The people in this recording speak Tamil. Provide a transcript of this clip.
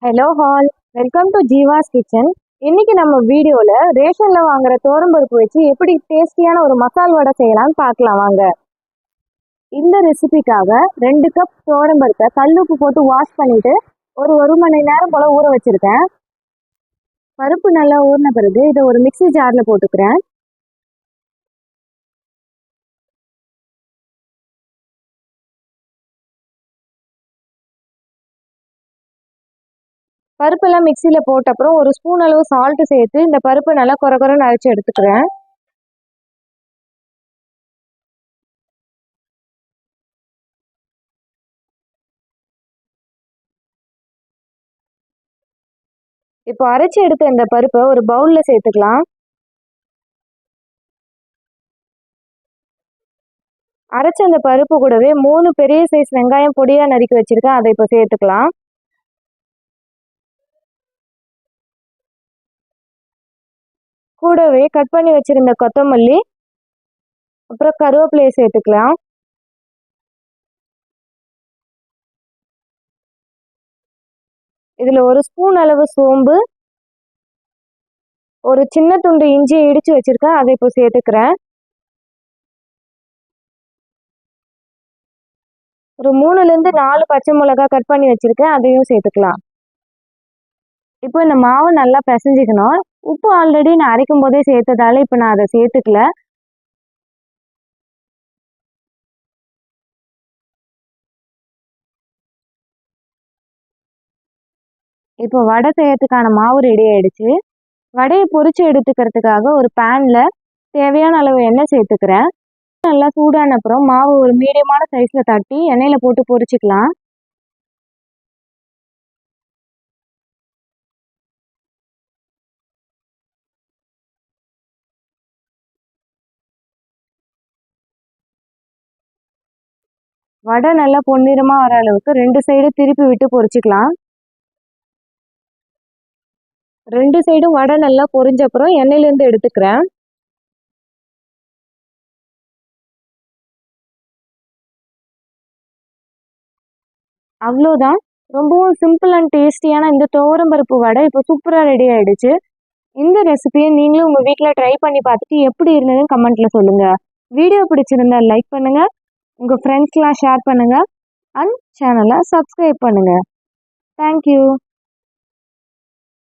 Hello hall, welcome to Jeeva's kitchen. இன்னைக்கு நம்ம வீடியோவில் ரேஷனில் வாங்குற துவரம்பருப்பு வச்சு எப்படி டேஸ்டியான ஒரு மசால் வடை செய்யலாம்னு பார்க்கலாம் வாங்க. இந்த ரெசிபிக்காக 2 கப் துவரம்பருப்பை கல்லுப்பு போட்டு வாஷ் பண்ணிட்டு ஒரு மணி நேரம் போல் ஊற வச்சுருக்கேன். பருப்பு நல்லா ஊறின பிறகு இதை ஒரு மிக்ஸி ஜாரில் போட்டுக்கிறேன். பருப்பெல்லாம் மிக்சியில் போட்ட அப்புறம் ஒரு ஸ்பூன் அளவு சால்ட்டு சேர்த்து இந்த பருப்பை நல்லா குறைன்னு அரைச்சி எடுத்துக்கிறேன். இப்போ அரைச்சி எடுத்த இந்த பருப்பை ஒரு பவுலில் சேர்த்துக்கலாம். அரைச்ச அந்த பருப்பு கூடவே 3 பெரிய சைஸ் வெங்காயம் பொடியாக நறுக்கி வச்சுருக்கேன், அதை இப்போ சேர்த்துக்கலாம். கூடவே கட் பண்ணி வச்சுருந்த கொத்தமல்லி அப்புறம் கருவேப்பிலையை சேர்த்துக்கலாம். இதில் ஒரு ஸ்பூன் அளவு சோம்பு, ஒரு சின்ன துண்டு இஞ்சியை இடித்து வச்சுருக்கேன், அதை இப்போ சேர்த்துக்கிறேன். ஒரு 3லேருந்து 4 பச்சை மிளகாய் கட் பண்ணி வச்சுருக்கேன், அதையும் சேர்த்துக்கலாம். இப்போ இந்த மாவு நல்லா பிசைஞ்சிக்கணும். உப்பு ஆல்ரெடி நான் அரைக்கும் போதே சேர்த்ததால இப்போ நான் அதை சேர்த்துக்கல. இப்போ வடை செய்யறதுக்கான மாவு ரெடி ஆயிடுச்சு. வடையை பொரிச்சு எடுத்துக்கிறதுக்காக ஒரு பேனில் தேவையான அளவு எண்ணெய் சேர்த்துக்கிறேன். நல்லா சூடான அப்புறம் மாவு ஒரு மீடியமான சைஸில் தட்டி எண்ணெயில் போட்டு பொரிச்சிக்கலாம். வடை நல்லா பொன்னிறமாக வர அளவுக்கு 2 சைடு திருப்பி விட்டு பொரிச்சிக்கலாம். 2 சைடும் வடை நல்லா பொரிஞ்ச அப்புறம் எண்ணெயிலேருந்து எடுத்துக்கிறேன். அவ்வளோதான், ரொம்பவும் சிம்பிள் அண்ட் டேஸ்டியான இந்த துவரம்பருப்பு வடை இப்போ சூப்பராக ரெடி ஆகிடுச்சு. இந்த ரெசிபியை நீங்களும் உங்கள் வீட்டில் ட்ரை பண்ணி பார்த்துட்டு எப்படி இருந்ததுன்னு கமெண்ட்டில் சொல்லுங்கள். வீடியோ பிடிச்சிருந்தா லைக் பண்ணுங்கள், உங்கள் ஃப்ரெண்ட்ஸ்க்கெலாம் ஷேர் பண்ணுங்கள், அண்ட் சேனலை சப்ஸ்கிரைப் பண்ணுங்கள். தேங்க்யூ.